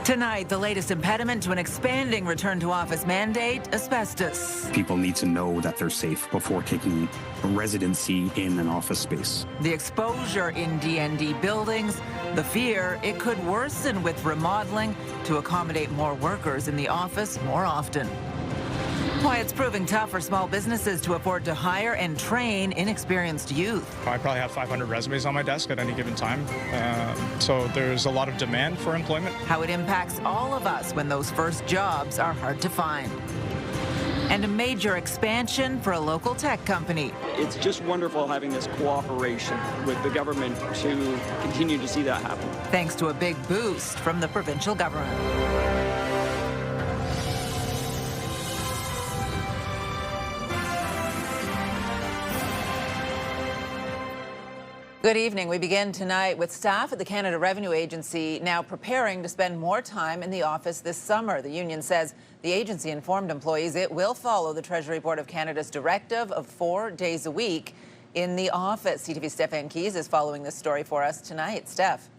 Tonight, the latest impediment to an expanding return to office mandate, asbestos. People need to know that they're safe before taking a residency in an office space. The exposure in DND buildings, the fear it could worsen with remodeling to accommodate more workers in the office more often. Why it's proving tough for small businesses to afford to hire and train inexperienced youth. I probably have 500 resumes on my desk at any given time, so there's a lot of demand for employment. How it impacts all of us when those first jobs are hard to find. And a major expansion for a local tech company. It's just wonderful having this cooperation with the government to continue to see that happen. Thanks to a big boost from the provincial government. Good evening. We begin tonight with staff at the Canada Revenue Agency now preparing to spend more time in the office this summer. The union says the agency informed employees it will follow the Treasury Board of Canada's directive of 4 days a week in the office. CTV's Stefan Keys is following this story for us tonight. Steph.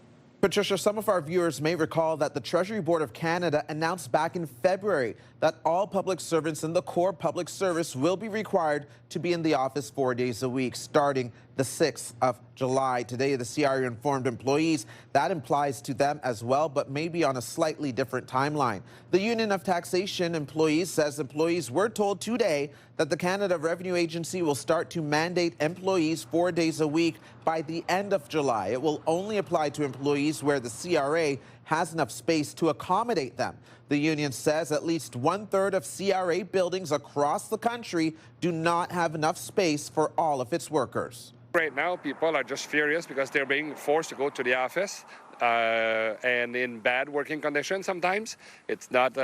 Patricia, some of our viewers may recall that the Treasury Board of Canada announced back in February that all public servants in the core public service will be required to be in the office 4 days a week, starting the 6th of July. Today, the CRA informed employees that applies to them as well, but maybe on a slightly different timeline. The Union of Taxation Employees says employees were told today that the Canada Revenue Agency will start to mandate employees 4 days a week by the end of July. It will only apply to employees where the CRA has enough space to accommodate them. The union says at least 1/3 of CRA buildings across the country do not have enough space for all of its workers. Right now, people are just furious because they're being forced to go to the office and in bad working conditions sometimes. It's not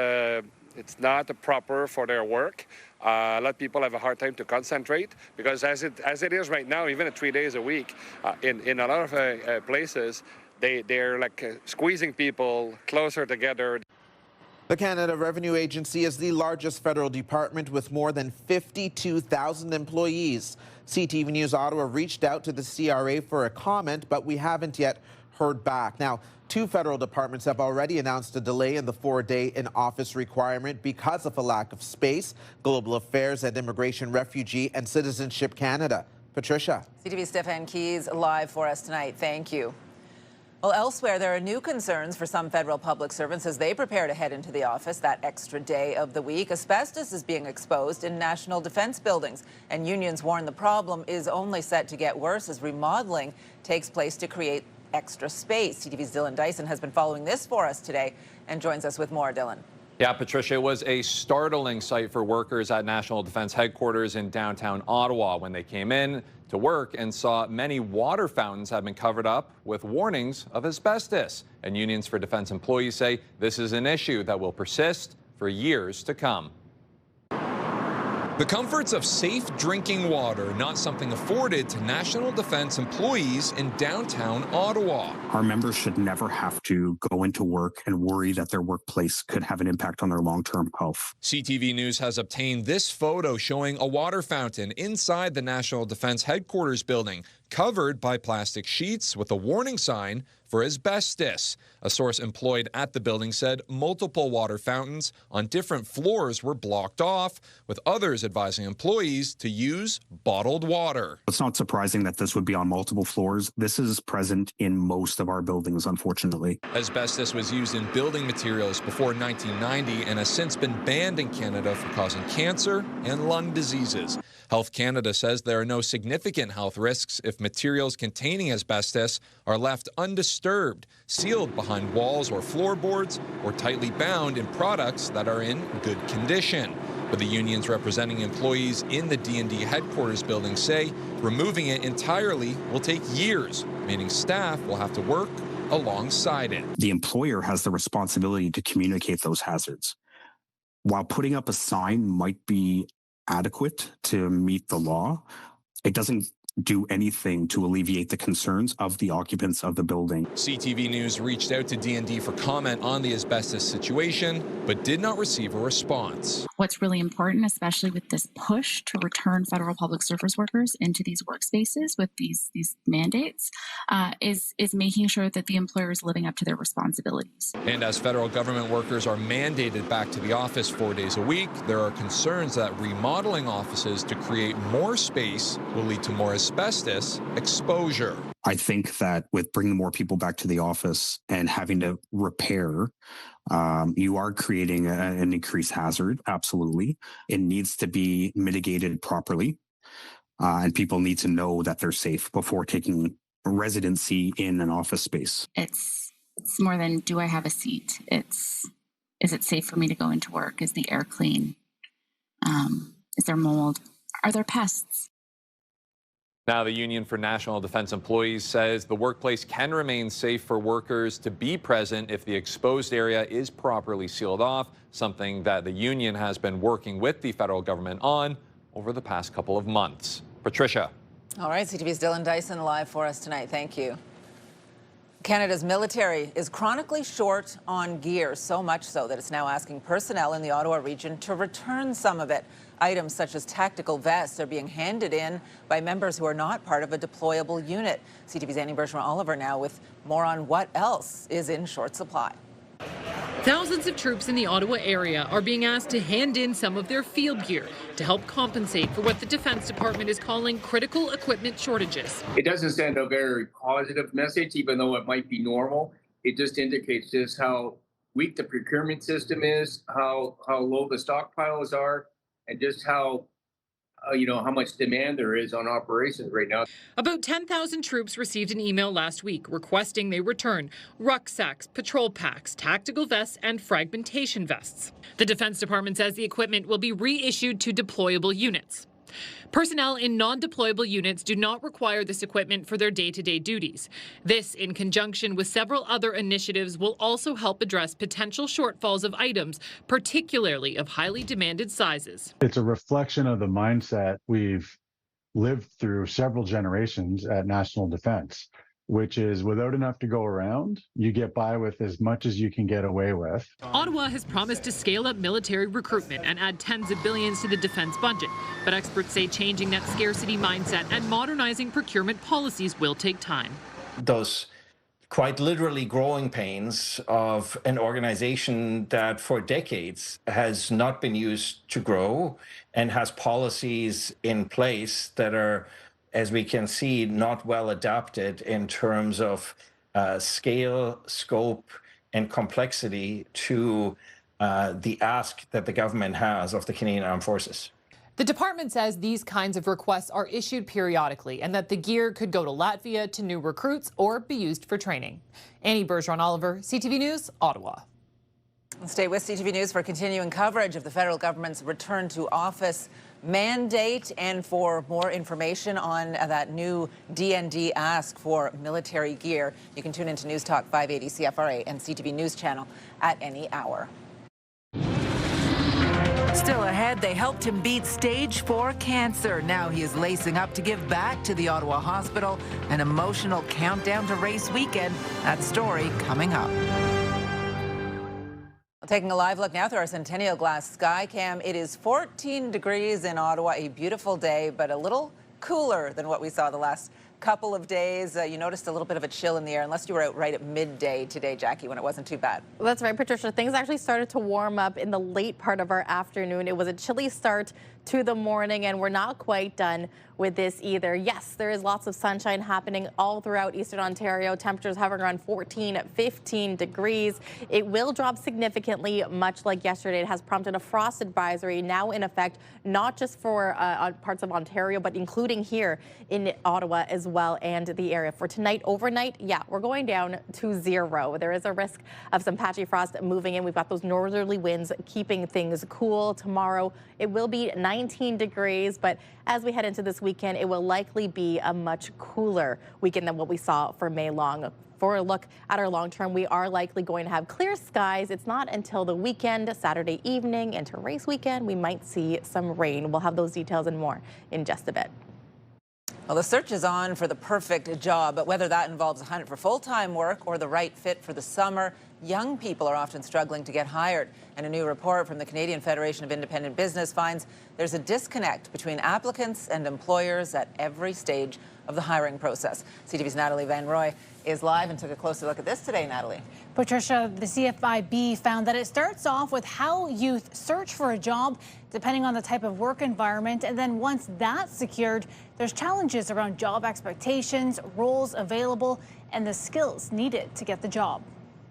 proper for their work. A lot of people have a hard time to concentrate because as it is right now, even at 3 days a week, in a lot of places, they're like squeezing people closer together. The Canada Revenue Agency is the largest federal department with more than 52,000 employees. CTV News Ottawa reached out to the CRA for a comment, but we haven't yet heard back. Now, 2 federal departments have already announced a delay in the 4-day in-office requirement because of a lack of space: Global Affairs and Immigration, Refugee and Citizenship Canada. Patricia. CTV's Stefan Keys live for us tonight. Thank you. Well, elsewhere, there are new concerns for some federal public servants as they prepare to head into the office that extra day of the week. Asbestos is being exposed in national defense buildings, and unions warn the problem is only set to get worse as remodeling takes place to create extra space. CTV's Dylan Dyson has been following this for us today and joins us with more. Dylan. Yeah, Patricia, it was a startling sight for workers at National Defense Headquarters in downtown Ottawa when they came in to work and saw many water fountains have been covered up with warnings of asbestos. And unions for defense employees say this is an issue that will persist for years to come. The comforts of safe drinking water, not something afforded to National Defense employees in downtown Ottawa. Our members should never have to go into work and worry that their workplace could have an impact on their long-term health. CTV News has obtained this photo showing a water fountain inside the National Defense Headquarters building, covered by plastic sheets with a warning sign for asbestos. A source employed at the building said multiple water fountains on different floors were blocked off, with others advising employees to use bottled water. It's not surprising that this would be on multiple floors. This is present in most of our buildings, unfortunately. Asbestos was used in building materials before 1990 and has since been banned in Canada for causing cancer and lung diseases. Health Canada says there are no significant health risks if materials containing asbestos are left undisturbed, sealed behind walls or floorboards, or tightly bound in products that are in good condition. But the unions representing employees in the D&D headquarters building say removing it entirely will take years, meaning staff will have to work alongside it. The employer has the responsibility to communicate those hazards. While putting up a sign might be adequate to meet the law, it doesn't do anything to alleviate the concerns of the occupants of the building. CTV News reached out to D&D for comment on the asbestos situation, but did not receive a response. What's really important, especially with this push to return federal public service workers into these workspaces with these mandates, is making sure that the employer is living up to their responsibilities. And as federal government workers are mandated back to the office 4 days a week, there are concerns that remodeling offices to create more space will lead to more asbestos exposure. I think that with bringing more people back to the office and having to repair, you are creating an increased hazard. Absolutely. It needs to be mitigated properly. And people need to know that they're safe before taking residency in an office space. It's more than, do I have a seat? Is it safe for me to go into work? Is the air clean? Is there mold? Are there pests? Now, the Union for National Defense Employees says the workplace can remain safe for workers to be present if the exposed area is properly sealed off, something that the union has been working with the federal government on over the past couple of months. Patricia. All right, CTV's Dylan Dyson live for us tonight. Thank you. Canada's military is chronically short on gear, so much so that it's now asking personnel in the Ottawa region to return some of it. Items such as tactical vests are being handed in by members who are not part of a deployable unit. CTV's Annie Bergeron-Oliver now with more on what else is in short supply. Thousands of troops in the Ottawa area are being asked to hand in some of their field gear to help compensate for what the Defense Department is calling critical equipment shortages. It doesn't send a very positive message, even though it might be normal. It just indicates just how weak the procurement system is, how low the stockpiles are, and just how much demand there is on operations right now. About 10,000 troops received an email last week requesting they return rucksacks, patrol packs, tactical vests, and fragmentation vests. The Defense Department says the equipment will be reissued to deployable units. Personnel in non-deployable units do not require this equipment for their day-to-day duties. This, in conjunction with several other initiatives, will also help address potential shortfalls of items, particularly of highly demanded sizes. It's a reflection of the mindset we've lived through several generations at National Defense, which is without enough to go around, you get by with as much as you can get away with. Ottawa has promised to scale up military recruitment and add tens of billions to the defense budget. But experts say changing that scarcity mindset and modernizing procurement policies will take time. Those quite literally growing pains of an organization that for decades has not been used to grow and has policies in place that are, as we can see, not well adapted in terms of scale, scope, and complexity to the ask that the government has of the Canadian Armed Forces. The department says these kinds of requests are issued periodically and that the gear could go to Latvia to new recruits or be used for training. Annie Bergeron-Oliver, CTV News, Ottawa. Stay with CTV News for continuing coverage of the federal government's return to office mandate and for more information on that new DND ask for military gear. You can tune into News Talk 580 CFRA and CTV News channel at any hour. Still ahead, they helped him beat stage 4 cancer. Now he is lacing up to give back to the Ottawa Hospital. An emotional countdown to race weekend. That story coming up. Taking a live look now through our Centennial Glass Sky Cam. It is 14 degrees in Ottawa, a beautiful day, but a little cooler than what we saw the last couple of days. You noticed a little bit of a chill in the air, unless you were out right at midday today, Jackie, when it wasn't too bad. That's right, Patricia. Things actually started to warm up in the late part of our afternoon. It was a chilly start to the morning, and we're not quite done with this either. Yes, there is lots of sunshine happening all throughout Eastern Ontario. Temperatures hovering around 14, 15 degrees. It will drop significantly, much like yesterday. It has prompted a frost advisory now in effect, not just for parts of Ontario, but including here in Ottawa as well and the area. For tonight, overnight, yeah, we're going down to 0. There is a risk of some patchy frost moving in. We've got those northerly winds keeping things cool. Tomorrow, it will be 19 degrees, but as we head into this weekend, it will likely be a much cooler weekend than what we saw for May long. For a look at our long term, we are likely going to have clear skies. It's not until the weekend, Saturday evening into race weekend, we might see some rain. We'll have those details and more in just a bit. Well, the search is on for the perfect job, but whether that involves a hunt for full-time work or the right fit for the summer, young people are often struggling to get hired. And a new report from the Canadian Federation of Independent Business finds there's a disconnect between applicants and employers at every stage of the hiring process. CTV's Natalie Van Roy is live and took a closer look at this today. Natalie. Patricia, the CFIB found that it starts off with how youth search for a job, depending on the type of work environment. And then once that's secured, there's challenges around job expectations, roles available, and the skills needed to get the job.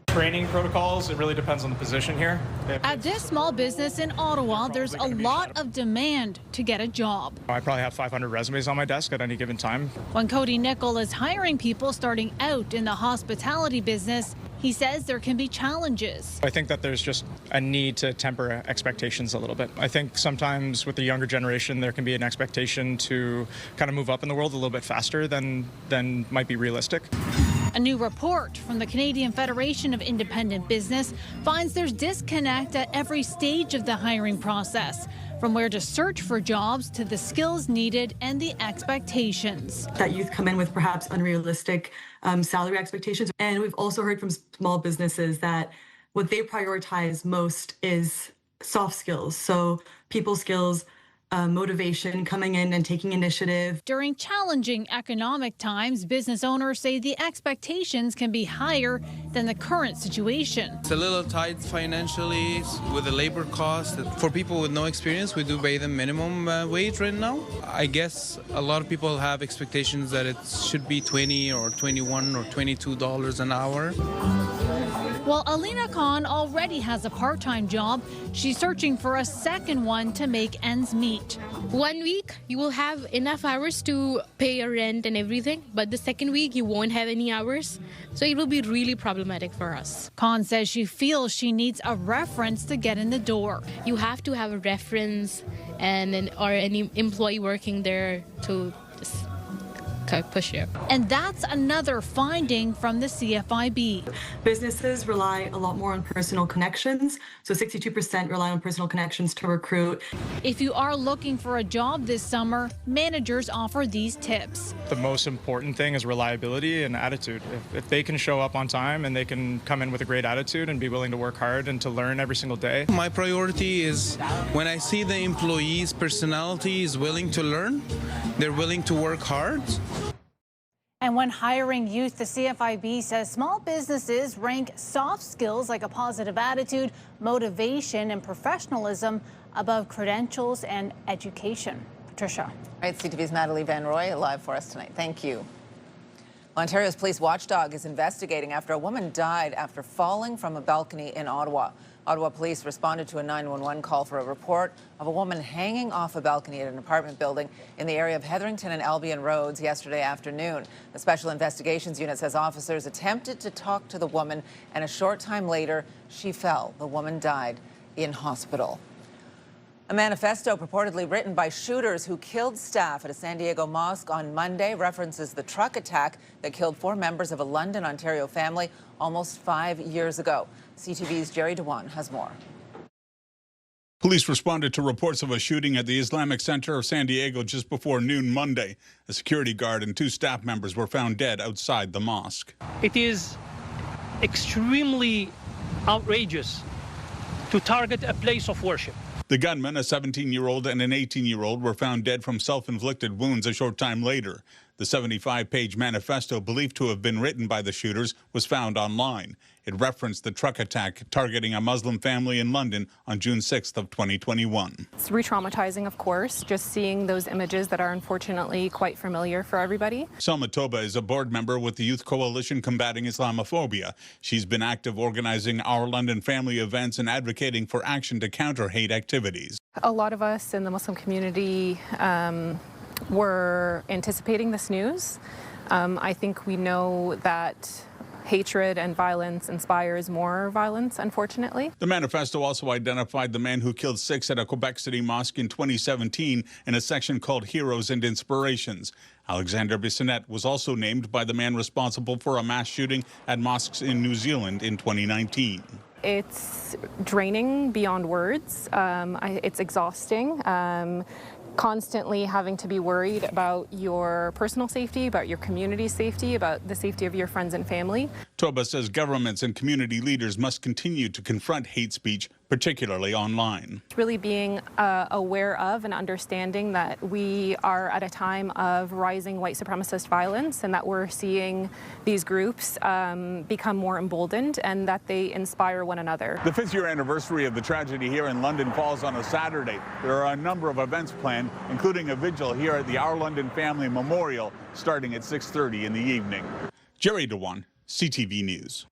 Training protocols, it really depends on the position here. At this small business in Ottawa, there's a lot of demand to get a job. I probably have 500 resumes on my desk at any given time. When Cody Nickel is hiring people starting out in the hospitality business, he says there can be challenges. I think that there's just a need to temper expectations a little bit. I think sometimes with the younger generation, there can be an expectation to kind of move up in the world a little bit faster than might be realistic. A new report from the Canadian Federation of Independent Business finds there's disconnect at every stage of the hiring process, from where to search for jobs to the skills needed and the expectations. That youth come in with perhaps unrealistic salary expectations. And we've also heard from small businesses that what they prioritize most is soft skills. So people skills, motivation, coming in and taking initiative. During challenging economic times, business owners say the expectations can be higher than the current situation. It's a little tight financially with the labor cost. For people with no experience, we do pay them minimum wage right now. I guess a lot of people have expectations that it should be $20 or $21 or $22 an hour. While Alina Khan already has a part-time job, she's searching for a second one to make ends meet. 1 week, you will have enough hours to pay your rent and everything, but the second week, you won't have any hours. So it will be really problematic for us. Khan says she feels she needs a reference to get in the door. You have to have a reference or any employee working there to just push you. And that's another finding from the CFIB. Businesses rely a lot more on personal connections. So 62% rely on personal connections to recruit. If you are looking for a job this summer, managers offer these tips. The most important thing is reliability and attitude. If they can show up on time and they can come in with a great attitude and be willing to work hard and to learn every single day. My priority is when I see the employee's personality is willing to learn, they're willing to work hard. And when hiring youth, the CFIB says small businesses rank soft skills like a positive attitude, motivation, and professionalism above credentials and education. Patricia. All right, CTV's Natalie Van Roy live for us tonight. Thank you. Ontario's police watchdog is investigating after a woman died after falling from a balcony in Ottawa. Ottawa police responded to a 911 call for a report of a woman hanging off a balcony at an apartment building in the area of Hetherington and Albion Roads yesterday afternoon. The Special Investigations Unit says officers attempted to talk to the woman, and a short time later, she fell. The woman died in hospital. A manifesto purportedly written by shooters who killed staff at a San Diego mosque on Monday references the truck attack that killed 4 members of a London, Ontario family almost 5 years ago. CTV's Jerry Dewan has more. Police responded to reports of a shooting at the Islamic Center of San Diego just before noon Monday. A security guard and 2 staff members were found dead outside the mosque. It is extremely outrageous to target a place of worship. The gunman, a 17-year-old and an 18-year-old, were found dead from self-inflicted wounds a short time later. The 75-page manifesto believed to have been written by the shooters was found online. It referenced the truck attack targeting a Muslim family in London on June 6th of 2021. It's re-traumatizing, of course, just seeing those images that are unfortunately quite familiar for everybody. Selma Toba is a board member with the Youth Coalition Combating Islamophobia. She's been active organizing Our London Family events and advocating for action to counter hate activities. A lot of us in the Muslim community were anticipating this news. I think we know that hatred and violence inspires more violence, unfortunately. The manifesto also identified the man who killed 6 at a Quebec City mosque in 2017 in a section called Heroes and Inspirations. Alexander Bissonnette was also named by the man responsible for a mass shooting at mosques in New Zealand in 2019. It's draining beyond words. It's exhausting. constantly having to be worried about your personal safety, about your community safety, about the safety of your friends and family. Toba says governments and community leaders must continue to confront hate speech, particularly online. Really being aware of and understanding that we are at a time of rising white supremacist violence and that we're seeing these groups become more emboldened and that they inspire one another. The 5th year anniversary of the tragedy here in London falls on a Saturday. There are a number of events planned, including a vigil here at the Our London Family Memorial starting at 6:30 in the evening. Jerry Dewan, CTV News.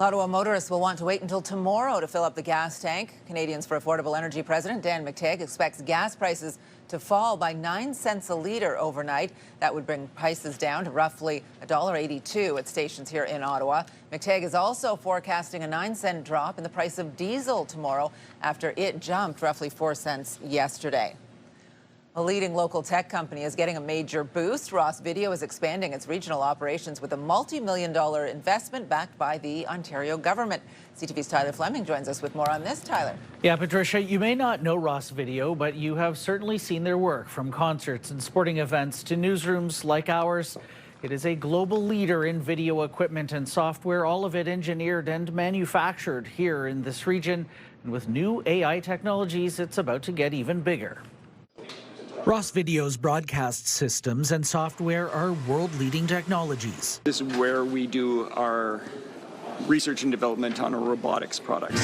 Ottawa motorists will want to wait until tomorrow to fill up the gas tank. Canadians for Affordable Energy President Dan McTeague expects gas prices to fall by 9 cents a litre overnight. That would bring prices down to roughly $1.82 at stations here in Ottawa. McTeague is also forecasting a 9-cent drop in the price of diesel tomorrow after it jumped roughly 4 cents yesterday. A leading local tech company is getting a major boost. Ross Video is expanding its regional operations with a multi-million-dollar investment backed by the Ontario government. CTV's Tyler Fleming joins us with more on this. Tyler. Yeah, Patricia, you may not know Ross Video, but you have certainly seen their work, from concerts and sporting events to newsrooms like ours. It is a global leader in video equipment and software, all of it engineered and manufactured here in this region. And with new AI technologies, it's about to get even bigger. Ross Video's broadcast systems and software are world-leading technologies. This is where we do our research and development on our robotics products.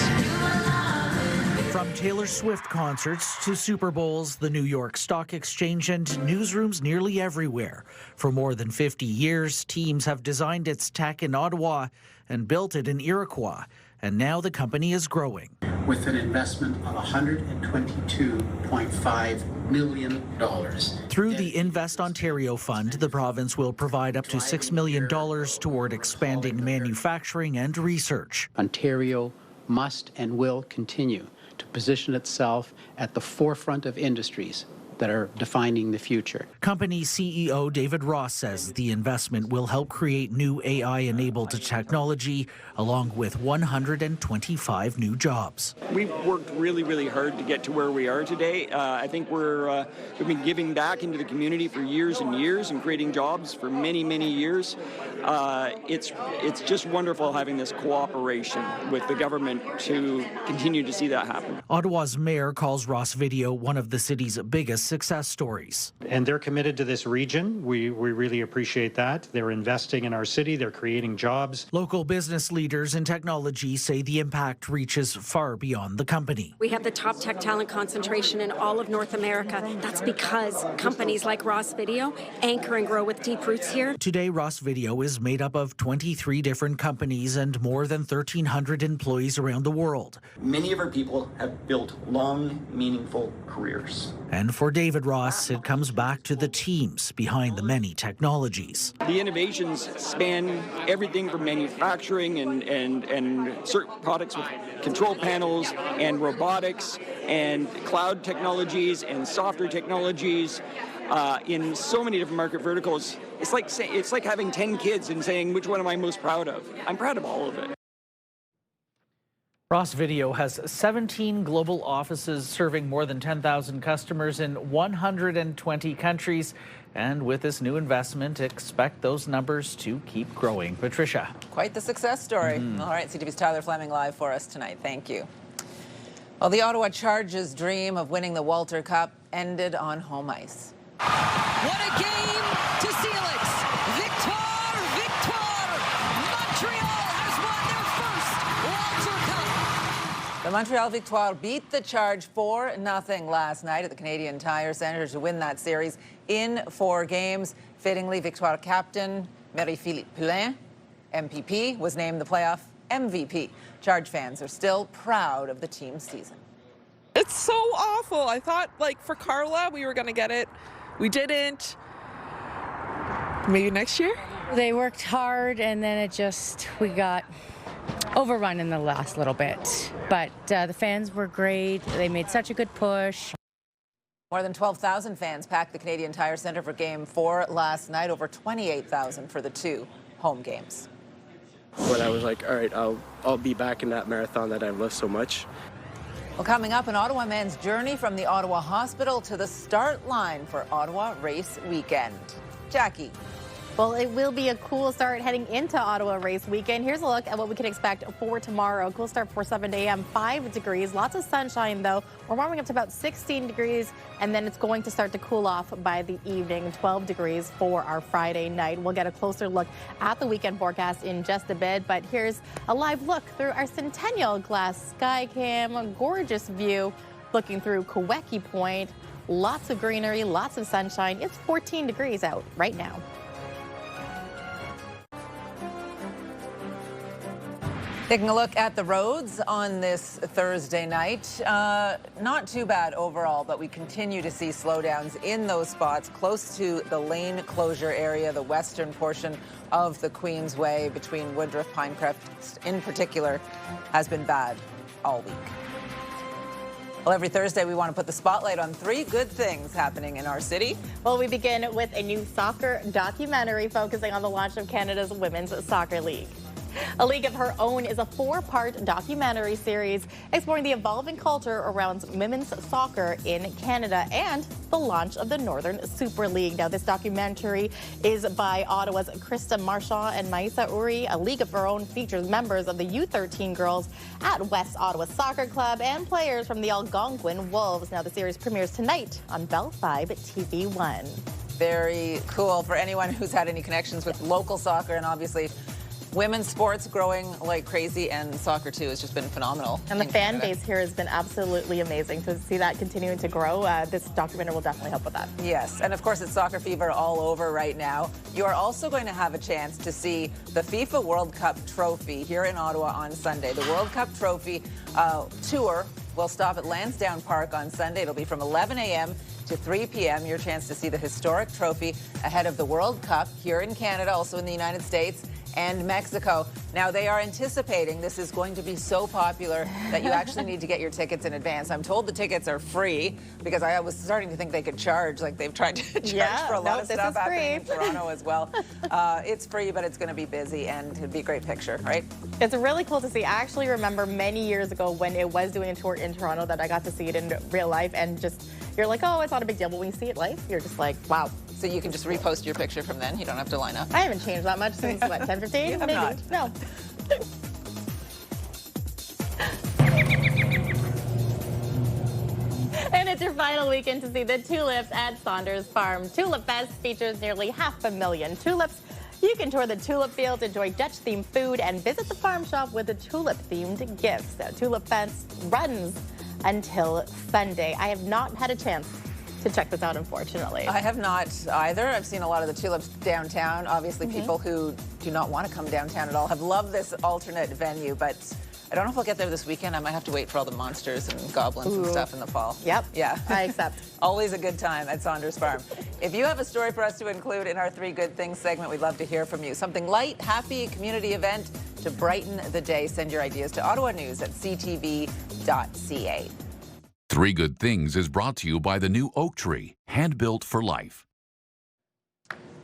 From Taylor Swift concerts to Super Bowls, the New York Stock Exchange, and newsrooms nearly everywhere. For more than 50 years, teams have designed its tech in Ottawa and built it in Iroquois. And now the company is growing. With an investment of $122.5 million. Through the Invest Ontario Fund, the province will provide up to $6 million toward expanding manufacturing and research. Ontario must and will continue to position itself at the forefront of industries that are defining the future. Company CEO David Ross says the investment will help create new AI-enabled technology, along with 125 new jobs. We've worked really, really hard to get to where we are today. I think we've been giving back into the community for years and years and creating jobs for many, many years. It's just wonderful having this cooperation with the government to continue to see that happen. Ottawa's mayor calls Ross Video one of the city's biggest success stories. And they're committed to this region. We really appreciate that. They're investing in our city. They're creating jobs. Local business leaders in technology say the impact reaches far beyond the company. We have the top tech talent concentration in all of North America. That's because companies like Ross Video anchor and grow with deep roots here. Today, Ross Video is made up of 23 different companies and more than 1,300 employees around the world. Many of our people have built long, meaningful careers. And for David Ross, it comes back to the teams behind the many technologies. The innovations span everything from manufacturing and certain products with control panels and robotics and cloud technologies and software technologies in so many different market verticals. It's like having 10 kids and saying, which one am I most proud of? I'm proud of all of it. Ross Video has 17 global offices serving more than 10,000 customers in 120 countries. And with this new investment, expect those numbers to keep growing. Patricia. Quite the success story. All right, CTV's Tyler Fleming live for us tonight. Thank you. Well, the Ottawa Charge's dream of winning the Walter Cup ended on home ice. What a game to seal it! Victoire! Montreal has won their first Walter Cup! The Montreal Victoire beat the Charge 4-0 last night at the Canadian Tire Centre to win that series in 4 games. Fittingly, Victoire captain Marie-Philippe Poulin, MPP, was named the playoff MVP. Charge fans are still proud of the team's season. It's so awful. I thought, for Carla, we were going to get it. We didn't. Maybe next year? They worked hard, and then we got overrun in the last little bit. But the fans were great. They made such a good push. More than 12,000 fans packed the Canadian Tire Centre for Game 4 last night, over 28,000 for the 2 home games. When I was like, all right, I'll be back in that marathon that I've loved so much. Well, coming up, an Ottawa man's journey from the Ottawa hospital to the start line for Ottawa race weekend. Jackie. Well, it will be a cool start heading into Ottawa race weekend. Here's a look at what we can expect for tomorrow. Cool start for 7 a.m., 5 degrees. Lots of sunshine, though. We're warming up to about 16 degrees, and then it's going to start to cool off by the evening, 12 degrees for our Friday night. We'll get a closer look at the weekend forecast in just a bit, but here's a live look through our Centennial Glass sky cam. A gorgeous view looking through Kaweki Point. Lots of greenery, lots of sunshine. It's 14 degrees out right now. Taking a look at the roads on this Thursday night. Not too bad overall, but we continue to see slowdowns in those spots close to the lane closure area, the western portion of the Queensway between Woodruff, Pinecrest in particular, has been bad all week. Well, every Thursday we want to put the spotlight on 3 good things happening in our city. Well, we begin with a new soccer documentary focusing on the launch of Canada's Women's Soccer League. A League of Her Own is a 4-part documentary series exploring the evolving culture around women's soccer in Canada and the launch of the Northern Super League. Now, this documentary is by Ottawa's Krista Marchand and Maisa Uri. A League of Her Own features members of the U13 girls at West Ottawa Soccer Club and players from the Algonquin Wolves. Now, the series premieres tonight on Bell 5 at TV1. Very cool for anyone who's had any connections with local soccer, and obviously women's sports growing like crazy, and soccer too has just been phenomenal. And the fan base here has been absolutely amazing. To see that continuing to grow, this documentary will definitely help with that. Yes, and of course it's soccer fever all over right now. You are also going to have a chance to see the FIFA World Cup trophy here in Ottawa on Sunday. The World Cup trophy tour will stop at Lansdowne Park on Sunday. It'll be from 11 a.m. to 3 p.m. Your chance to see the historic trophy ahead of the World Cup here in Canada, also in the United States and Mexico. Now, they are anticipating this is going to be so popular that you actually need to get your tickets in advance. I'm told the tickets are free because I was starting to think they could charge, like they've tried to charge for a lot of stuff happening in Toronto as well. It's free, but it's going to be busy, and it'd be a great picture, right? It's really cool to see. I actually remember many years ago when it was doing a tour in Toronto that I got to see it in real life, and just, you're like, oh, it's not a big deal, but when you see it live, you're just like, wow. So you can just repost your picture from then. You don't have to line up. I haven't changed that much since, what, 10, 15? You have Maybe. not. No. And it's your final weekend to see the tulips at Saunders Farm. Tulip Fest features nearly 500,000 tulips. You can tour the tulip fields, enjoy Dutch-themed food, and visit the farm shop with the tulip-themed gifts. Now, Tulip Fest runs until Sunday. I have not had a chance to check this out, unfortunately. I have not either. I've seen a lot of the tulips downtown. Obviously, people who do not want to come downtown at all have loved this alternate venue, but I don't know if I'll get there this weekend. I might have to wait for all the monsters and goblins and stuff in the fall. Yep. Yeah. I accept. Always a good time at Saunders Farm. If you have a story for us to include in our 3 Good Things segment, we'd love to hear from you. Something light, happy, community event to brighten the day. Send your ideas to Ottawa News at ctv.ca. 3 Good Things is brought to you by the new Oak Tree, hand-built for life.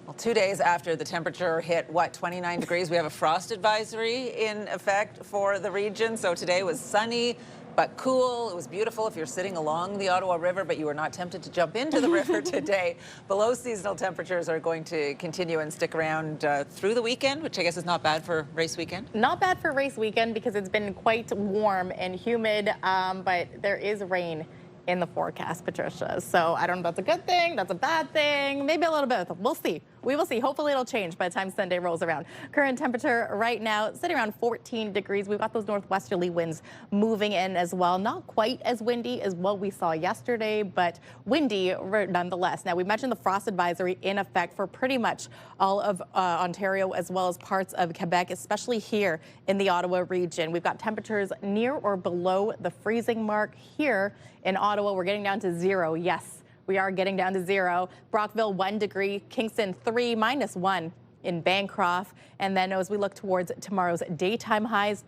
Well, 2 days after the temperature hit, 29 degrees, we have a frost advisory in effect for the region. So today was sunny but cool. It was beautiful if you're sitting along the Ottawa River, but you were not tempted to jump into the river today. Below seasonal temperatures are going to continue and stick around through the weekend, which I guess is not bad for race weekend. Not bad for race weekend because it's been quite warm and humid, but there is rain in the forecast, Patricia. So I don't know if that's a good thing, that's a bad thing, maybe a little bit. We'll see. We will see. Hopefully it'll change by the time Sunday rolls around. Current temperature right now sitting around 14 degrees. We've got those northwesterly winds moving in as well. Not quite as windy as what we saw yesterday, but windy nonetheless. Now, we mentioned the frost advisory in effect for pretty much all of Ontario as well as parts of Quebec, especially here in the Ottawa region. We've got temperatures near or below the freezing mark here in Ottawa. We're getting down to 0. Yes. We are getting down to 0. Brockville, 1 degree. Kingston, 3, -1 in Bancroft. And then as we look towards tomorrow's daytime highs,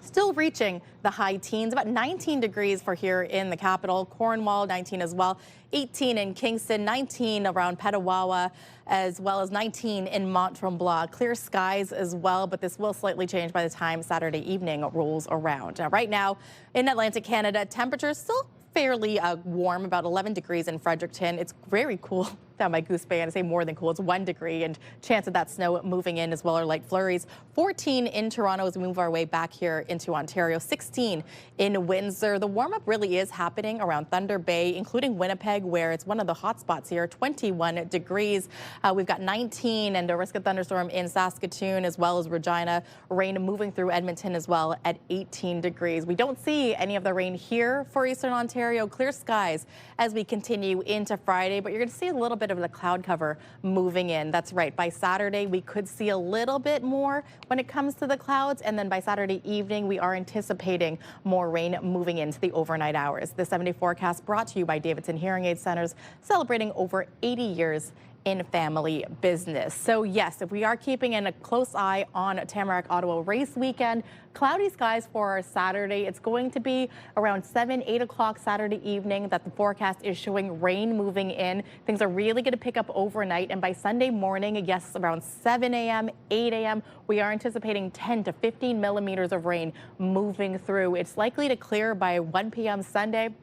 still reaching the high teens, about 19 degrees for here in the capital. Cornwall, 19 as well, 18 in Kingston, 19 around Petawawa, as well as 19 in Mont-Tremblant. Clear skies as well, but this will slightly change by the time Saturday evening rolls around. Now, right now in Atlantic Canada, temperatures still fairly warm, about 11 degrees in Fredericton. It's very cool down by Goose Bay, and I say more than cool. It's 1 degree, and chance of that snow moving in as well, or light flurries. 14 in Toronto as we move our way back here into Ontario. 16 in Windsor. The warm-up really is happening around Thunder Bay, including Winnipeg, where it's one of the hot spots here. 21 degrees. We've got 19 and a risk of thunderstorm in Saskatoon as well as Regina. Rain moving through Edmonton as well at 18 degrees. We don't see any of the rain here for Eastern Ontario. Clear skies as we continue into Friday, but you're going to see a little bit of the cloud cover moving in. That's right. By Saturday, we could see a little bit more when it comes to the clouds. And then by Saturday evening, we are anticipating more rain moving into the overnight hours. The 7-day forecast brought to you by Davidson Hearing Aid Centers, celebrating over 80 years in family business. So yes, if we are keeping a close eye on Tamarack Ottawa race weekend, cloudy skies for Saturday. It's going to be around 7, 8 o'clock Saturday evening that the forecast is showing rain moving in. Things are really going to pick up overnight, and by Sunday morning, yes, around 7 a.m., 8 a.m., we are anticipating 10 to 15 millimeters of rain moving through. It's likely to clear by 1 p.m. Sunday.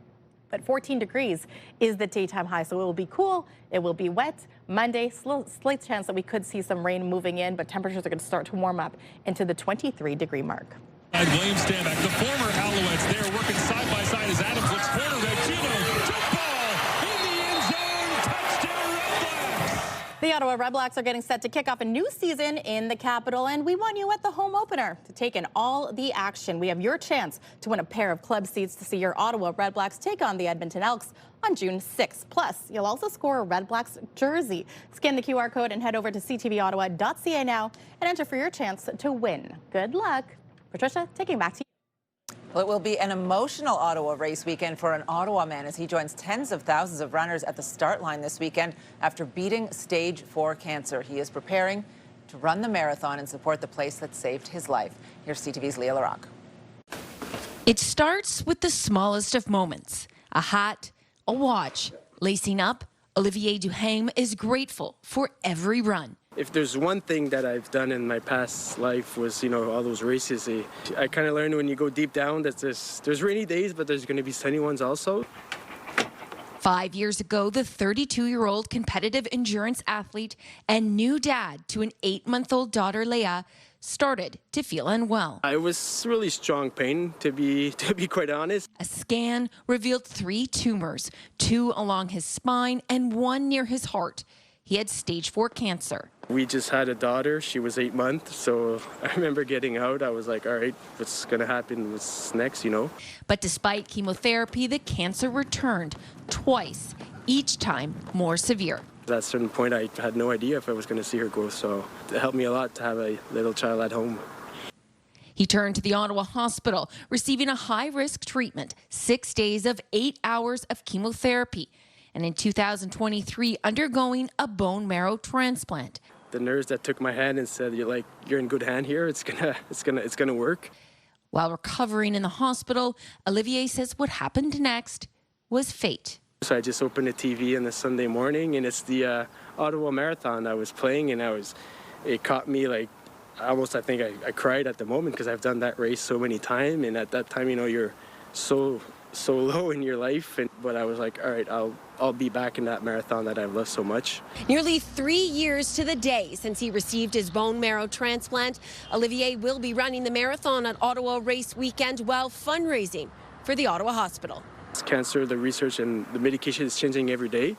But 14 degrees is the daytime high, so it will be cool, it will be wet. Monday, slight chance that we could see some rain moving in, but temperatures are going to start to warm up into the 23-degree mark. William Stanback, the former Alouettes, they are working side by side as Adams looks corner. Gatineau, jump ball in the end zone, touchdown Red Blacks. The Ottawa Red Blacks are getting set to kick off a new season in the capital, and we want you at the home opener to take in all the action. We have your chance to win a pair of club seats to see your Ottawa Red Blacks take on the Edmonton Elks on June 6th. Plus, you'll also score a Red Blacks jersey. Scan the QR code and head over to ctvottawa.ca now and enter for your chance to win. Good luck. Patricia, taking back to you. Well, it will be an emotional Ottawa race weekend for an Ottawa man as he joins tens of thousands of runners at the start line this weekend after beating stage 4 cancer. He is preparing to run the marathon and support the place that saved his life. Here's CTV's Leah Larocque. It starts with the smallest of moments. A hat, a watch. Lacing up, Olivier Duhaime is grateful for every run. If there's one thing that I've done in my past life was, all those races. I kind of learned when you go deep down that there's rainy days, but there's going to be sunny ones also. 5 years ago, the 32-year-old competitive endurance athlete and new dad to an 8-month-old daughter, Leah, started to feel unwell. I was really strong pain, to be quite honest. A scan revealed 3 tumors, 2 along his spine and 1 near his heart. He had stage 4 cancer. We just had a daughter. She was 8 months. So I remember getting out. I was like, all right, what's going to happen? What's next, But despite chemotherapy, the cancer returned twice, each time more severe. At a certain point, I had no idea if I was going to see her go. So it helped me a lot to have a little child at home. He turned to the Ottawa hospital, receiving a high-risk treatment, 6 days of 8 hours of chemotherapy, and in 2023 undergoing a bone marrow transplant. The nurse that took my hand and said, you're in good hand here. It's gonna work. While recovering in the hospital, Olivier says what happened next was fate. So I just opened the TV on a Sunday morning, and it's the Ottawa Marathon I was playing, and it caught me I think I cried at the moment because I've done that race so many times, and at that time, you're so low in your life, but I was like, all right, I'll be back in that marathon that I've loved so much. Nearly 3 years to the day since he received his bone marrow transplant, Olivier will be running the marathon at Ottawa race weekend while fundraising for the Ottawa Hospital. It's cancer, the research and the medication is changing every day.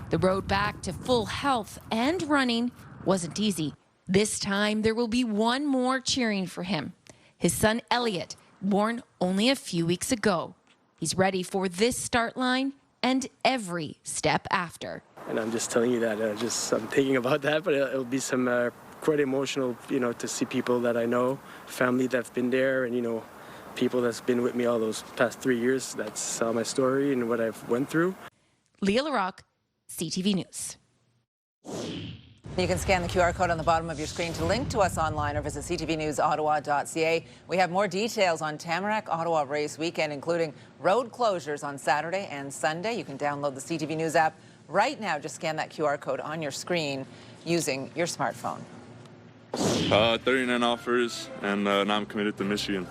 The road back to full health and running wasn't easy. This time there will be one more cheering for him. His son Elliot, born only a few weeks ago. He's ready for this start line and every step after. And I'm just telling you that, I'm thinking about that, but it'll be some quite emotional, to see people that I know, family that's been there, and, people that's been with me all those past 3 years that saw my story and what I've went through. Leah Larocque, CTV News. You can scan the QR code on the bottom of your screen to link to us online or visit ctvnewsottawa.ca. We have more details on Tamarack Ottawa Race Weekend, including road closures on Saturday and Sunday. You can download the CTV News app right now. Just scan that QR code on your screen using your smartphone. 39 offers, and now I'm committed to Michigan.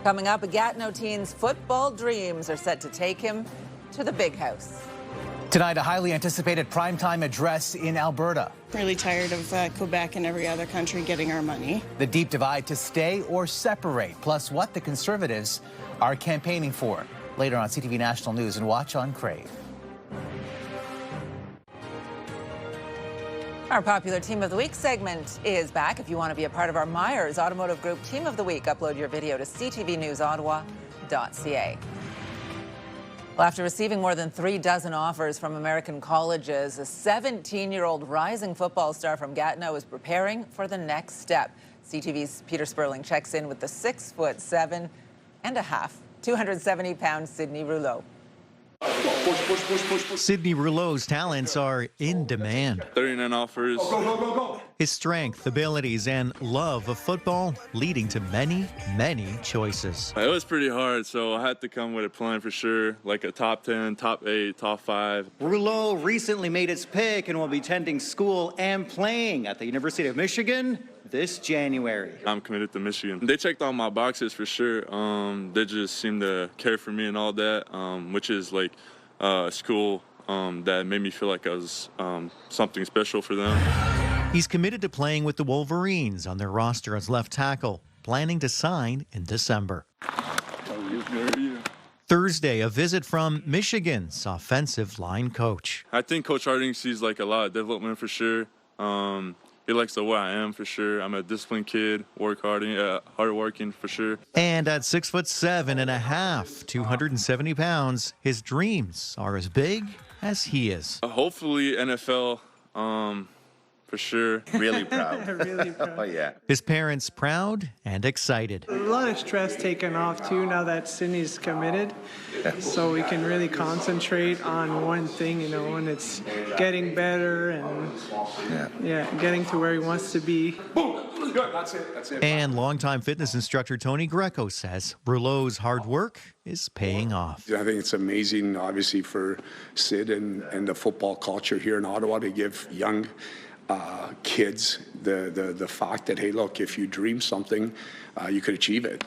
Coming up, a Gatineau teen's football dreams are set to take him to the big house. Tonight, a highly anticipated primetime address in Alberta. Really tired of Quebec and every other country getting our money. The deep divide to stay or separate, plus what the Conservatives are campaigning for. Later on CTV National News and watch on Crave. Our popular Team of the Week segment is back. If you want to be a part of our Myers Automotive Group Team of the Week, upload your video to ctvnewsottawa.ca. Well, after receiving more than 36 offers from American colleges, a 17-year-old rising football star from Gatineau is preparing for the next step. CTV's Peter Sperling checks in with the 6'7.5", 270-pound Sidney Rouleau. Sidney Rouleau's talents are in demand. 39 offers. His strength, abilities, and love of football leading to many, many choices. It was pretty hard, so I had to come with a plan for sure, like a top 10, top 8, top 5. Rouleau recently made his pick and will be attending school and playing at the University of Michigan this January. I'm committed to Michigan. They checked all my boxes for sure. They just seemed to care for me and all that, which is like a school that made me feel like I was something special for them. He's committed to playing with the Wolverines on their roster as left tackle, planning to sign in December. Thursday, a visit from Michigan's offensive line coach. I think Coach Harding sees like a lot of development for sure. He likes the way I am for sure. I'm a disciplined kid, hardworking for sure. And at 6'7.5", 270 pounds, his dreams are as big as he is. Hopefully NFL, for sure. Really proud. Really proud. Oh, yeah. His parents proud and excited. A lot of stress taken off, too, now that Sidney's committed. So we can really concentrate on one thing, and it's getting better and, getting to where he wants to be. Boom! Good. That's it. And longtime fitness instructor Tony Greco says Rouleau's hard work is paying off. I think it's amazing, obviously, for Sid and the football culture here in Ottawa to give young kids the fact that, hey, look, if you dream something, you could achieve it.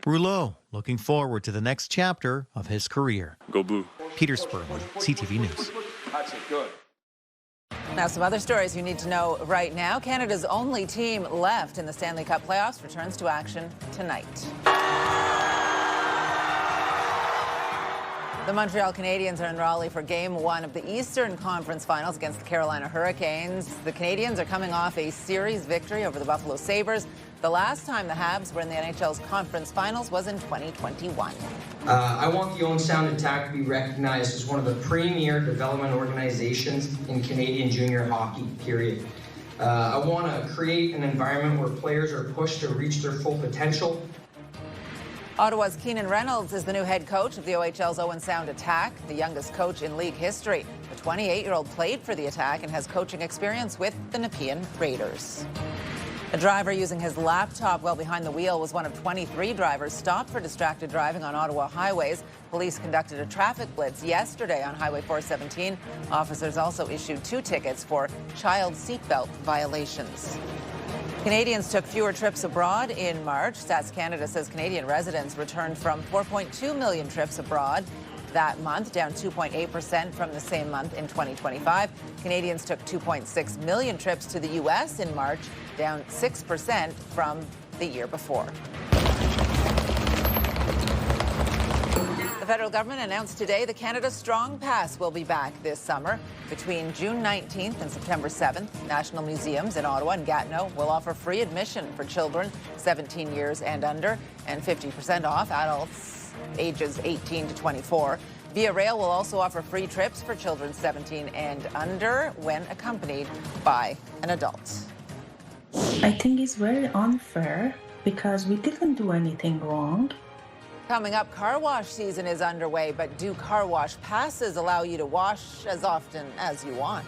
Rouleau looking forward to the next chapter of his career. Go Blue. Peter Sperling, CTV News. That's it. Good. Now, some other stories you need to know right now. Canada's only team left in the Stanley Cup playoffs returns to action tonight. The Montreal Canadiens are in Raleigh for Game 1 of the Eastern Conference Finals against the Carolina Hurricanes. The Canadiens are coming off a series victory over the Buffalo Sabres. The last time the Habs were in the NHL's conference finals was in 2021. I want the Owen Sound Attack to be recognized as one of the premier development organizations in Canadian junior hockey, period. I want to create an environment where players are pushed to reach their full potential. Ottawa's Keenan Reynolds is the new head coach of the OHL's Owen Sound Attack, the youngest coach in league history. The 28-year-old played for the Attack and has coaching experience with the Nepean Raiders. A driver using his laptop while behind the wheel was one of 23 drivers stopped for distracted driving on Ottawa highways. Police conducted a traffic blitz yesterday on Highway 417. Officers also issued 2 tickets for child seatbelt violations. Canadians took fewer trips abroad in March. Stats Canada says Canadian residents returned from 4.2 million trips abroad that month, down 2.8% from the same month in 2025. Canadians took 2.6 million trips to the U.S. in March, down 6% from the year before. The federal government announced today the Canada Strong Pass will be back this summer. Between June 19th and September 7th, national museums in Ottawa and Gatineau will offer free admission for children 17 years and under, and 50% off adults ages 18 to 24. Via Rail will also offer free trips for children 17 and under when accompanied by an adult. I think it's very unfair because we didn't do anything wrong. Coming up, car wash season is underway, but do car wash passes allow you to wash as often as you want?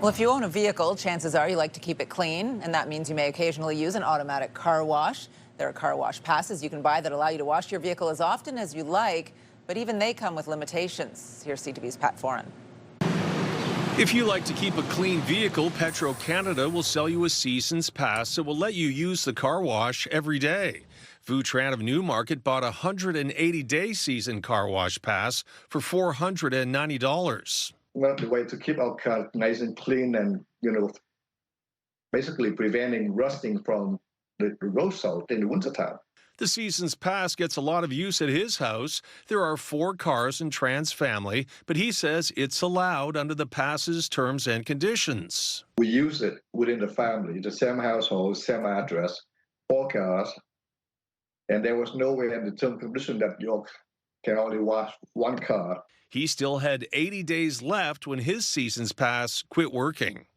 Well, if you own a vehicle, chances are you like to keep it clean, and that means you may occasionally use an automatic car wash. There are car wash passes you can buy that allow you to wash your vehicle as often as you like, but even they come with limitations. Here's CTV's Pat Foran. If you like to keep a clean vehicle, Petro-Canada will sell you a season's pass that will let you use the car wash every day. Futran of Newmarket bought a 180-day season car wash pass for $490. Well, the way to keep our car nice and clean and, basically preventing rusting from the road salt in the wintertime. The season's pass gets a lot of use at his house. There are 4 cars in Tran's family, but he says it's allowed under the pass's terms and conditions. We use it within the family, the same household, same address, 4 cars, and there was nowhere in the term condition that you can only wash 1 car. He still had 80 days left when his season's pass quit working.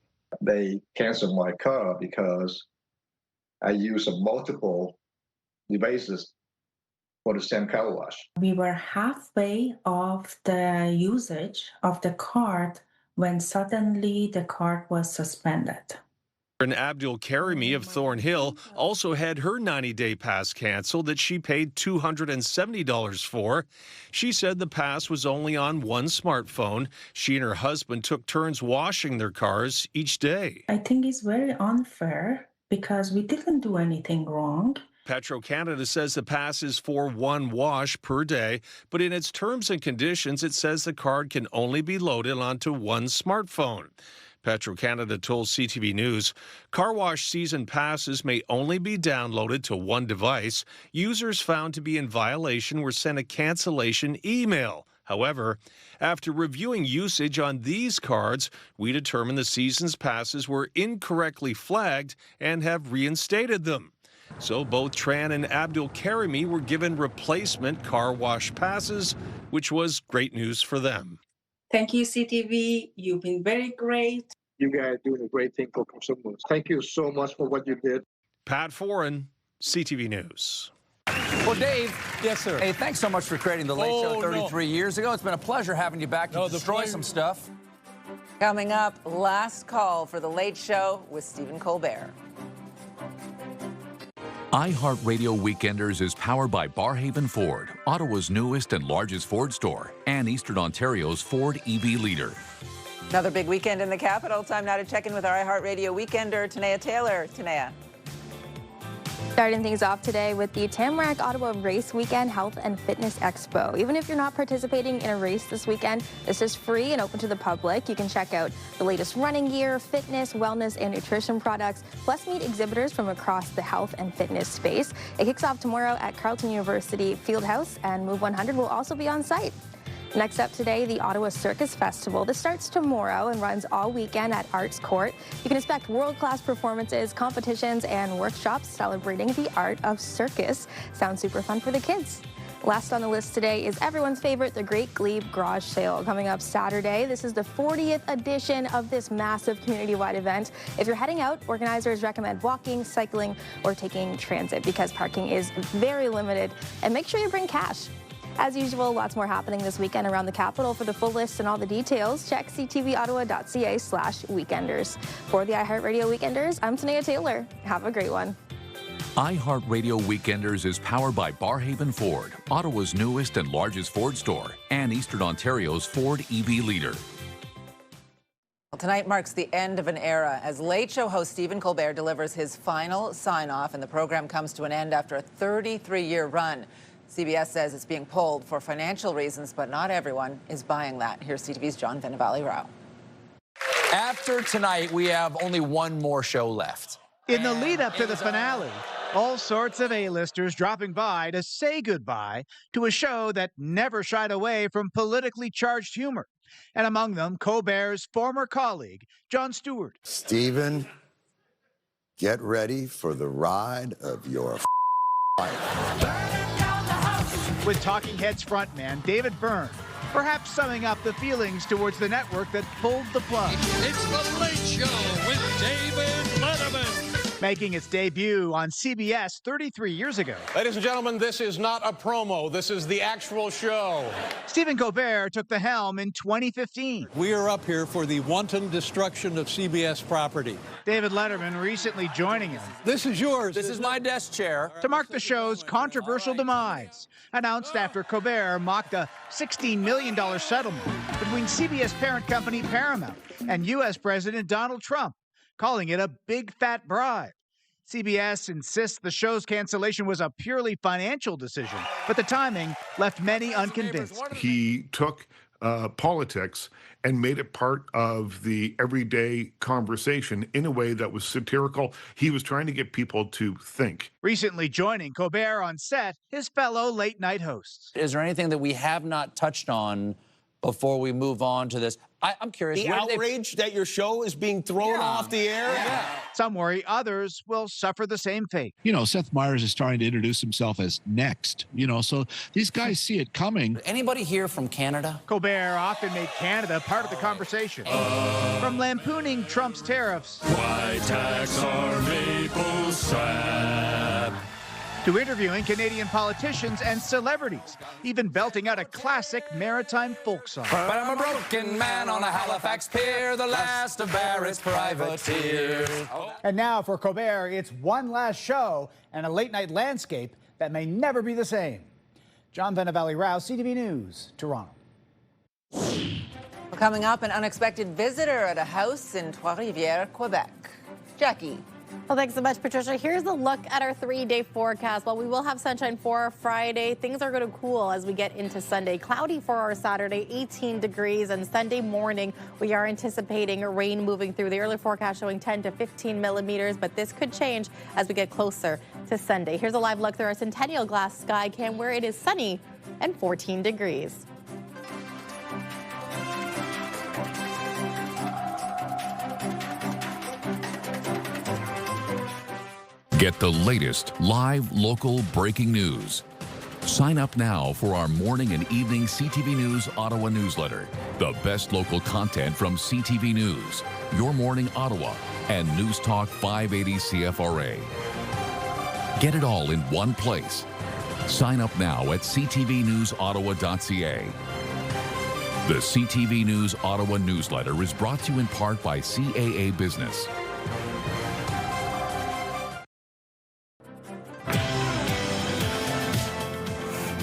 They canceled my car because I used multiple devices for the same car wash. We were halfway of the usage of the card when suddenly the card was suspended. And Abdul Karimi of Thornhill also had her 90-day pass canceled that she paid $270 for. She said the pass was only on one smartphone. She and her husband took turns washing their cars each day. I think it's very unfair because we didn't do anything wrong. Petro-Canada says the pass is for 1 wash per day, but in its terms and conditions, it says the card can only be loaded onto one smartphone. Petro-Canada told CTV News, car wash season passes may only be downloaded to one device. Users found to be in violation were sent a cancellation email. However, after reviewing usage on these cards, we determined the season's passes were incorrectly flagged and have reinstated them. So both Tran and Abdul Karimi were given replacement car wash passes, which was great news for them. Thank you, CTV. You've been very great. You guys are doing a great thing for consumers. Thank you so much for what you did. Pat Foran, CTV News. Well, Dave. Yes, sir. Hey, thanks so much for creating The Late Show 33 years ago. It's been a pleasure having you back to destroy some stuff. Coming up, last call for The Late Show with Stephen Colbert. iHeartRadio Weekenders is powered by Barhaven Ford, Ottawa's newest and largest Ford store, and Eastern Ontario's Ford EV leader. Another big weekend in the capital. Time now to check in with our iHeartRadio Weekender, Tanea Taylor. Tanea. Starting things off today with the Tamarack Ottawa Race Weekend Health and Fitness Expo. Even if you're not participating in a race this weekend, this is free and open to the public. You can check out the latest running gear, fitness, wellness, and nutrition products, plus meet exhibitors from across the health and fitness space. It kicks off tomorrow at Carleton University Fieldhouse, and Move 100 will also be on site. Next up today, the Ottawa Circus Festival. This starts tomorrow and runs all weekend at Arts Court. You can expect world-class performances, competitions, and workshops celebrating the art of circus. Sounds super fun for the kids. Last on the list today is everyone's favorite, the Great Glebe Garage Sale, coming up Saturday. This is the 40th edition of this massive community-wide event. If you're heading out, organizers recommend walking, cycling, or taking transit because parking is very limited. And make sure you bring cash. As usual, lots more happening this weekend around the capital. For the full list and all the details, check ctvottawa.ca/weekenders. For the iHeartRadio Weekenders, I'm Tanea Taylor. Have a great one. iHeartRadio Weekenders is powered by Barhaven Ford, Ottawa's newest and largest Ford store, and Eastern Ontario's Ford EV leader. Well, tonight marks the end of an era as Late Show host Stephen Colbert delivers his final sign-off, and the program comes to an end after a 33-year run. CBS says it's being pulled for financial reasons, but not everyone is buying that. Here's CTV's John Venevali-Rao. After tonight, we have only one more show left. In the lead up to the finale, all sorts of A-listers dropping by to say goodbye to a show that never shied away from politically charged humor. And among them, Colbert's former colleague, Jon Stewart. Stephen, get ready for the ride of your life. With Talking Heads frontman David Byrne, perhaps summing up the feelings towards the network that pulled the plug. It's The Late Show with David Letterman. making its debut on CBS 33 years ago. Ladies and gentlemen, this is not a promo. This is the actual show. Stephen Colbert took the helm in 2015. We are up here for the wanton destruction of CBS property. David Letterman recently joining him. This is yours. This is my desk chair. To mark the show's controversial demise, announced after Colbert mocked a $16 million settlement between CBS parent company Paramount and U.S. President Donald Trump, calling it a big fat bribe. CBS insists the show's cancellation was a purely financial decision, but the timing left many unconvinced. He took politics and made it part of the everyday conversation in a way that was satirical. He was trying to get people to think. Recently joining Colbert on set, his fellow late-night hosts. Is there anything that we have not touched on before we move on to this? I'm curious. The outrage that your show is being thrown off the air? Yeah. Some worry others will suffer the same fate. You know, Seth Meyers is trying to introduce himself as next, you know, so these guys see it coming. Anybody here from Canada? Colbert often made Canada part of the conversation. From lampooning Trump's tariffs. Why tax our maple syrup? To interviewing Canadian politicians and celebrities, even belting out a classic maritime folk song. But I'm a broken man on a Halifax pier, the last of Barrett's privateers. And now for Colbert, it's one last show and a late-night landscape that may never be the same. John Venevalley-Rouse, CTV News, Toronto. Coming up, an unexpected visitor at a house in Trois-Rivières, Quebec. Jackie. Well, thanks so much, Patricia. Here's a look at our 3-day forecast. While we will have sunshine for Friday, things are going to cool as we get into Sunday. Cloudy for our Saturday, 18 degrees, and Sunday morning we are anticipating rain moving through. The early forecast showing 10 to 15 millimeters, but this could change as we get closer to Sunday. Here's a live look through our Centennial Glass sky cam where it is sunny and 14 degrees. Get the latest live, local breaking news. Sign up now for our morning and evening CTV News Ottawa newsletter. The best local content from CTV News, Your Morning Ottawa, and News Talk 580 CFRA. Get it all in one place. Sign up now at ctvnewsottawa.ca. The CTV News Ottawa newsletter is brought to you in part by CAA Business.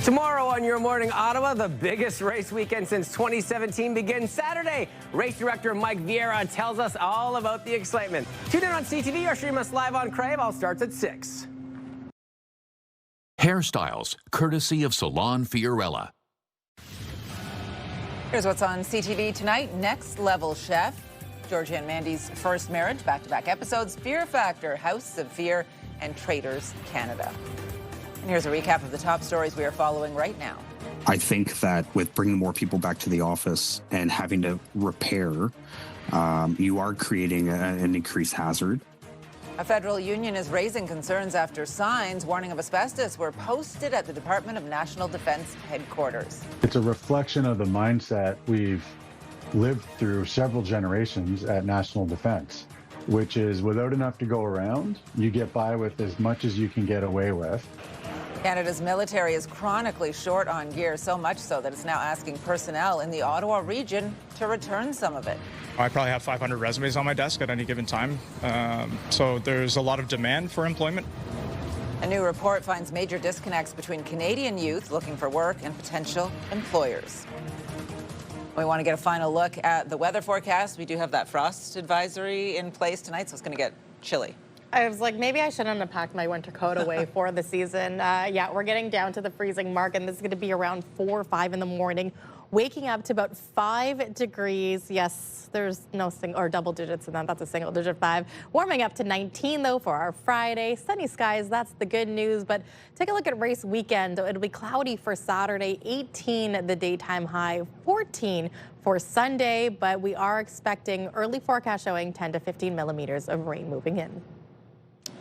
Tomorrow on Your Morning Ottawa, the biggest race weekend since 2017 begins Saturday. Race director Mike Vieira tells us all about the excitement. Tune in on CTV or stream us live on Crave. All starts at 6. Hairstyles, courtesy of Salon Fiorella. Here's what's on CTV tonight. Next Level Chef. Georgia and Mandy's first marriage, back-to-back episodes, Fear Factor, House of Fear, and Traders Canada. And here's a recap of the top stories we are following right now. I think that with bringing more people back to the office and having to repair, you are creating an increased hazard. A federal union is raising concerns after signs warning of asbestos were posted at the Department of National Defense headquarters. It's a reflection of the mindset we've lived through several generations at National Defense, which is without enough to go around, you get by with as much as you can get away with. Canada's military is chronically short on gear, so much so that it's now asking personnel in the Ottawa region to return some of it. I probably have 500 resumes on my desk at any given time, so there's a lot of demand for employment. A new report finds major disconnects between Canadian youth looking for work and potential employers. We want to get a final look at the weather forecast. We do have that frost advisory in place tonight, so it's going to get chilly. I was like, maybe I shouldn't have packed my winter coat away for the season. Yeah, we're getting down to the freezing mark, and this is going to be around 4 or 5 in the morning, waking up to about 5 degrees. Yes, there's no single or double digits in that. That's a single digit 5. Warming up to 19, though, for our Friday. Sunny skies, that's the good news. But take a look at race weekend. It'll be cloudy for Saturday, 18 the daytime high, 14 for Sunday. But we are expecting early forecast showing 10 to 15 millimeters of rain moving in.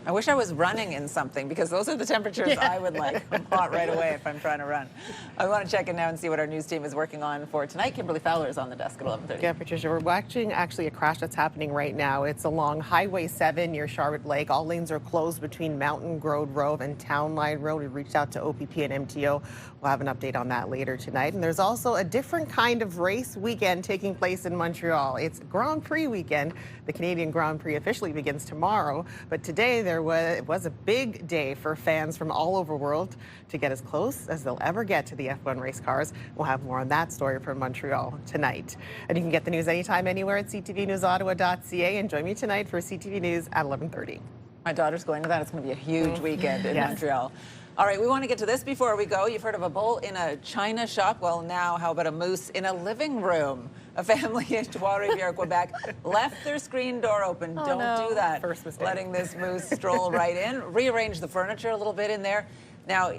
I wish I was running in something because those are the temperatures I would like. I'm hot right away if I'm trying to run. I want to check in now and see what our news team is working on for tonight. Kimberly Fowler is on the desk at 11:30. Yeah, Patricia, we're watching actually a crash that's happening right now. It's along Highway 7 near Charlotte Lake. All lanes are closed between Mountain Road Road and Town Line Road. We reached out to OPP and MTO. We'll have an update on that later tonight. And there's also a different kind of race weekend taking place in Montreal. It's Grand Prix weekend. The Canadian Grand Prix officially begins tomorrow, but today it was a big day for fans from all over the world to get as close as they'll ever get to the F1 race cars. We'll have more on that story from Montreal tonight. And you can get the news anytime, anywhere at ctvnewsottawa.ca. And join me tonight for CTV News at 11:30. My daughter's going to that. It's going to be a huge weekend in Montreal. All right, we want to get to this before we go. You've heard of a bull in a china shop. Well, now how about a moose in a living room? A family in Trois-Rivières, Quebec, left their screen door open. Don't do that. First mistake. Letting this moose stroll right in. Rearrange the furniture a little bit in there. Now,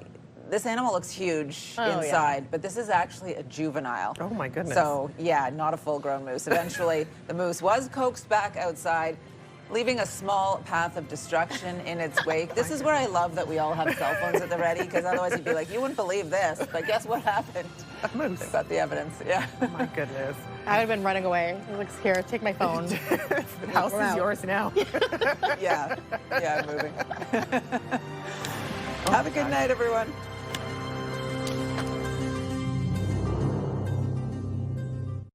this animal looks huge inside, but this is actually a juvenile. Oh, my goodness. So, yeah, not a full-grown moose. Eventually, the moose was coaxed back outside, leaving a small path of destruction in its wake. This is where I love that we all have cell phones at the ready, because otherwise you'd be like, you wouldn't believe this. But guess what happened? They've got the evidence. Yeah. Oh my goodness. I would have been running away. Like, here, take my phone. The house is yours now. Yeah. Yeah, I'm moving. Have a good night, everyone.